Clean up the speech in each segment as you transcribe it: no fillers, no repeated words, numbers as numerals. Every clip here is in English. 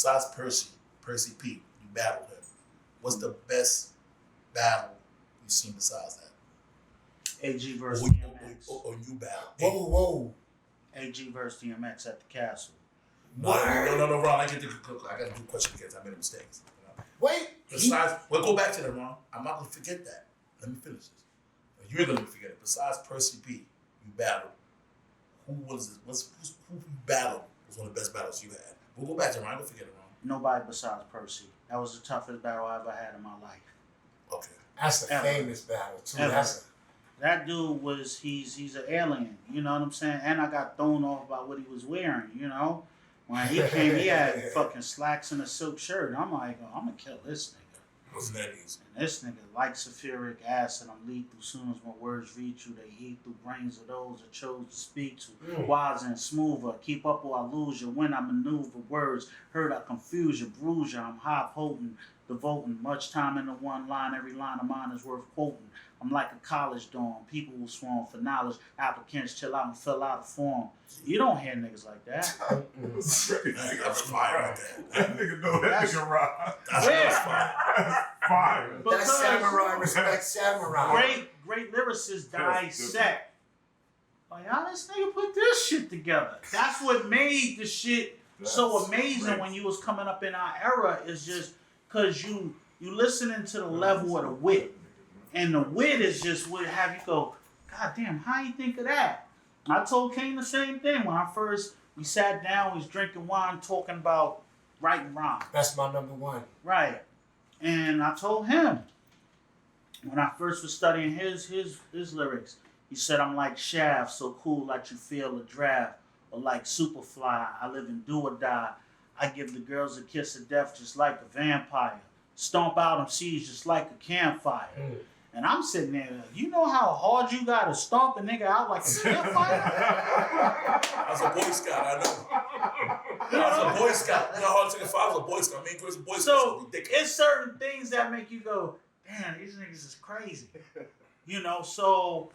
besides Percy P, you battled him. What's the best battle you've seen besides that? AG versus DMX. Or you battle. Whoa. AG versus DMX at the castle. No, Ron. I got to do question again. I made mistakes. Wait. Besides, we'll go back to that, Ron. I'm not gonna forget that. Let me finish this. You're gonna forget it. Besides Percy P, you battled. Who was it? Who you battled was one of the best battles you had. We'll go back to Ron. Don't forget it, Ron. Nobody besides Percy. That was the toughest battle I ever had in my life. Okay. That's a famous battle too. That dude was he's an alien. You know what I'm saying? And I got thrown off by what he was wearing. You know. When he came, he had fucking slacks and a silk shirt. And I'm like, I'm going to kill this nigga. Wasn't that easy? And this nigga like sulfuric acid. I'm lethal. Soon as my words reach you, they eat through brains of those that chose to speak to. Wise and smoother. Keep up or I lose you. When I maneuver words, hurt I confuse you, bruise you. I'm high potent, devoting much time into one line. Every line of mine is worth quoting. I'm like a college dorm. People will swarm for knowledge. Applicants chill out and fill out a form. You don't hear niggas like that. That's fire right there. That nigga know that nigga right. That's fire. That's fire. That's samurai. Respect samurai. Great lyricists dissect. Like, how this nigga put this shit together? That's what made the shit so amazing when you was coming up in our era. Is just because you listening to the level of the wit. And the wit is just what have you go, God damn, how you think of that? I told Kane the same thing when we sat down, we was drinking wine, talking about writing rhymes. That's my number one. Right. And I told him, when I first was studying his lyrics, he said, I'm like Shaft, so cool, like you feel a draft, or like Superfly, I live in do or die. I give the girls a kiss of death just like a vampire. Stomp out them seeds just like a campfire. And I'm sitting there, you know how hard you gotta stomp a nigga out like a campfire? I was a Boy Scout, I know. I was a Boy Scout. You know how hard it took if I was a Boy Scout? I mean, it was a Boy Scout. So it's certain things that make you go, damn, these niggas is crazy. You know, so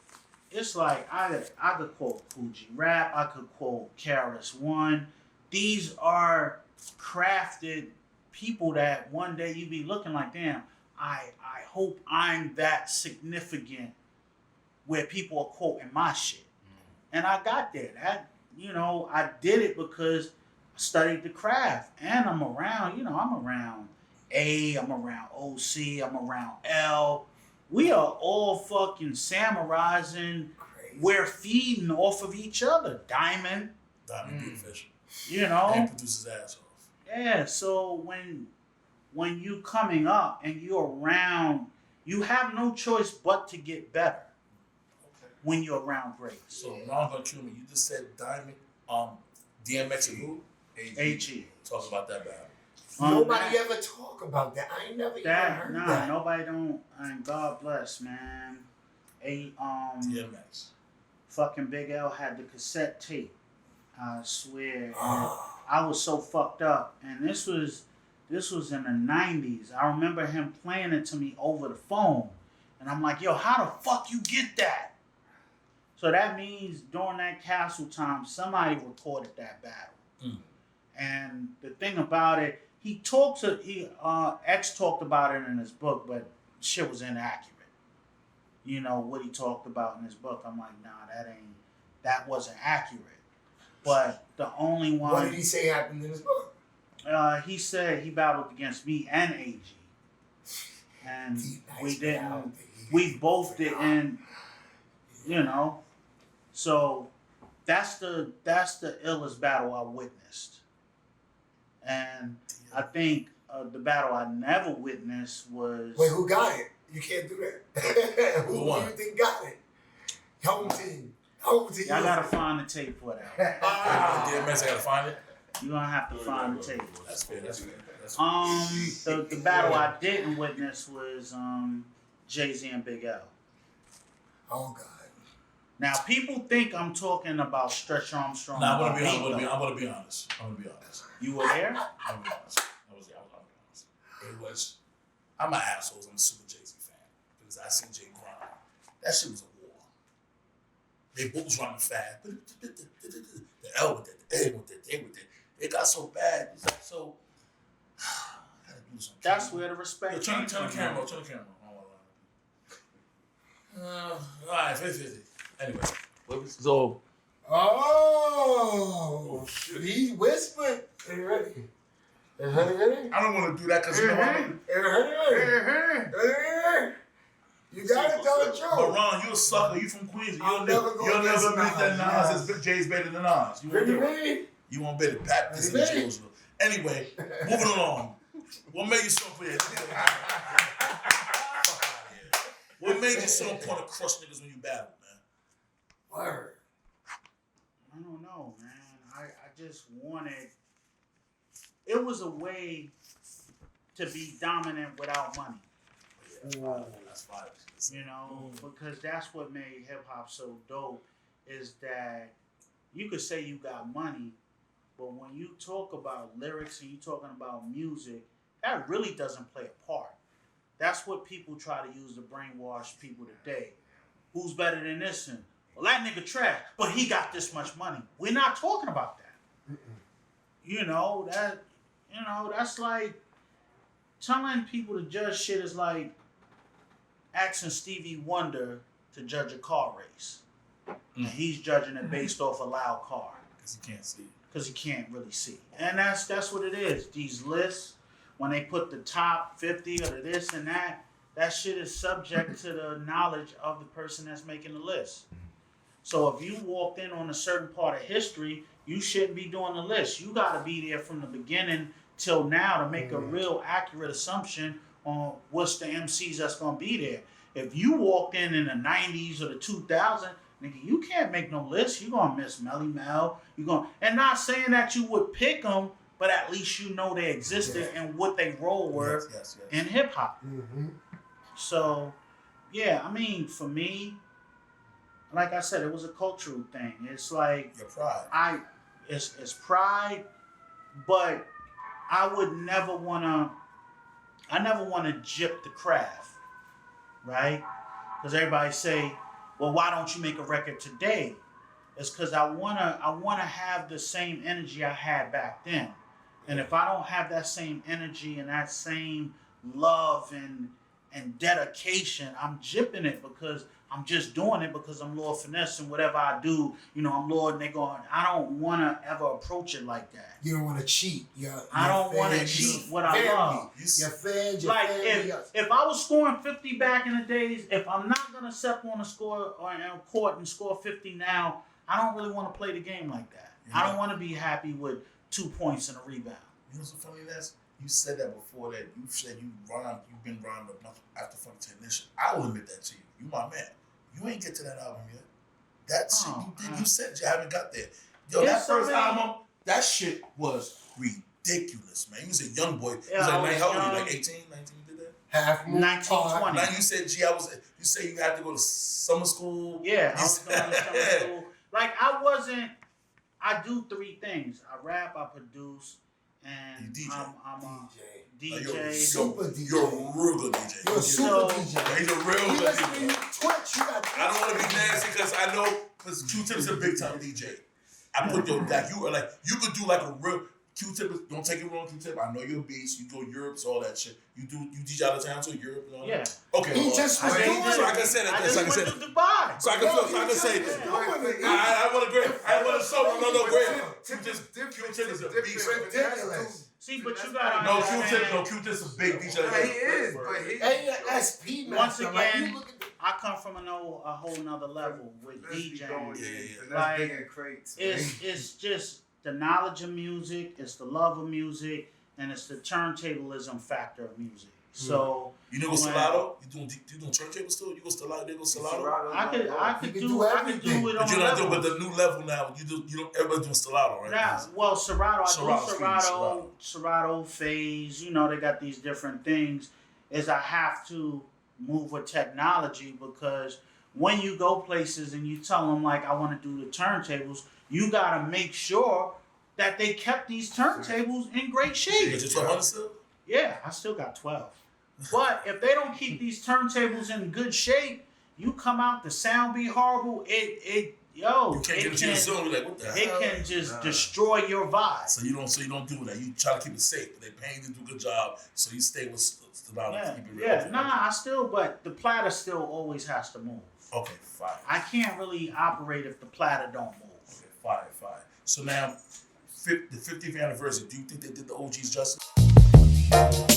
it's like I could quote Fuji Rap, I could quote Karis One. These are crafted people that one day you be looking like, damn, I hope I'm that significant where people are quoting my shit. And I got there. That, you know, I did it because I studied the craft. And I'm around, I'm around A, I'm around OC, I'm around L. We are all fucking samurais and we're feeding off of each other. Diamond Big Fish. You know? And produces his ass off. Yeah, so when you coming up and you're around, you have no choice but to get better when you're around greats. So now gonna kill me. You just said Diamond, DMX and who? AG. Talk about that battle. Nobody ever talk about that. I ain't never even heard that. Nobody don't. And God bless, man. DMX. Fucking Big L had the cassette tape. I swear. I was so fucked up, and this was in the 90s. I remember him playing it to me over the phone. And I'm like, yo, how the fuck you get that? So that means during that castle time, somebody recorded that battle. And the thing about it, X talked about it in his book, but shit was inaccurate. You know, what he talked about in his book. I'm like, nah, that wasn't accurate. But the only one... What did he say happened in his book? He said he battled against me and AG. And we both didn't, you know. So that's the illest battle I witnessed. And I think the battle I never witnessed was... Wait, who got it? You can't do that. Who do you think got it? Home team. Y'all gotta find the tape for that. DMX, I gotta find it. You're gonna have to find the tape. That's fair. The battle I didn't witness was Jay-Z and Big L. Oh God. Now people think I'm talking about Stretch Armstrong. Nah, I'm gonna be honest. You were there? I'm gonna be honest. I was there. It was. I'm an asshole. I'm a super Jay-Z fan because I seen Jay grind. That shit was a war. They both was running fast. The L with it, the A with it, A with it. It got so bad. It's like, so That's where the respect Turn came the from. camera. Turn the camera. All right, 50. Anyway, so. Oh, he whispered. Hey, ready? I don't want to do that because you know You gotta tell the truth. But Ron, you a sucker. You from Queens. You'll never never go against admit that Nas. Nas is Jay's better than Nas. You won't do it. You won't bet it. Pat this in the shows. Anyway, moving along. What made you so weird? What made you so want to crush niggas when you battle, man? Word. I don't know, man. I just wanted. It was a way to be dominant without money. Yeah, that's fine. You know, because that's what made hip hop so dope. Is that you could say you got money, but when you talk about lyrics and you talking about music, that really doesn't play a part. That's what people try to use to brainwash people today. Who's better than this one? Well, that nigga trash, but he got this much money. We're not talking about that. You know, that's like telling people to judge shit is like asking Stevie Wonder to judge a car race. And he's judging it based off a loud car. Because he can't see. Because he can't really see. And that's what it is. These lists, when they put the top 50 or the this and that shit is subject to the knowledge of the person that's making the list. So if you walked in on a certain part of history, you shouldn't be doing the list. You got to be there from the beginning till now to make a real accurate assumption on what's the MCs that's going to be there. If you walked in the 90s or the 2000s, nigga, you can't make no list. You're going to miss Melly Mel. And not saying that you would pick them, but at least you know they existed and what they role were in hip hop. Mm-hmm. So, yeah, I mean, for me, like I said, it was a cultural thing. It's like your pride. It's pride, but I would never wanna gyp the craft, right? Because everybody say, well, why don't you make a record today? It's because I wanna have the same energy I had back then. And if I don't have that same energy and that same love and dedication, I'm gypping it because I'm just doing it because I'm Lord Finesse and whatever I do, I'm Lord nigga. I don't want to ever approach it like that. You don't want to cheat. I don't want to cheat what I love. Your fans, your like family. If I was scoring 50 back in the days, if I'm not going to step on a score or in court and score 50 now, I don't really want to play the game like that. I don't want to be happy with 2 points and a rebound. You know what's so funny, Ness? You said that before that you said you've been rhyming a bunch after Funny Technician. I will admit that to you. You my man. You ain't get to that album yet. That shit you did. You said you haven't got there. Yo, that first album, that shit was ridiculous, man. You was a young boy. You was like, how old are you? Like 18, 19 you did that? Half 1920. Now you said, gee, you say you had to go to summer school. Yeah, I was going to summer school. Like I do 3 things. I rap, I produce, and I'm a DJ. Super DJ. You're a real good DJ. You're a super DJ. Yeah, he's a real good DJ. Twitch, I don't want to be nasty because I know because Q-Tip's a big time DJ. I put your you could do like a real Q-Tip. Don't take it wrong, Q-Tip. I know you're a beast. You go Europe, all that shit. You DJ out of town to Europe and all that. Okay. He just was doing it. So I can say that. I just went to Dubai. So I can say that. I want to agree. I want to show no great. Q-Tip is a beast. Ridiculous. See, but you gotta Q-Tip's a big DJ. He is, but he ain't an SP man. Once again, I come from a whole nother level with DJing. It's just the knowledge of music, it's the love of music, and it's the turntablism factor of music. So you know Stellato? You doing turntables still? You go Stellato? They go Stellato? I could do it on but you're not doing, but the new level now. You don't. Everybody's doing Stellato, right? Nah, well, Serato, Phase. They got these different things. Is I have to move with technology because when you go places and you tell them like I want to do the turntables, you gotta make sure that they kept these turntables in great shape. You got your 1200 still? Yeah, I still got 12. But if they don't keep these turntables in good shape, you come out, the sound be horrible. yo, You can't get into your zone. You're like, what the hell? It can just destroy your vibe. So you don't do that. You try to keep it safe. But they paying you to do a good job, so you stay with the line to keep it real. Yeah, nah, but the platter still always has to move. Okay, fine. I can't really operate if the platter don't move. Okay, fine. So now, the 50th anniversary, do you think they did the OGs justice?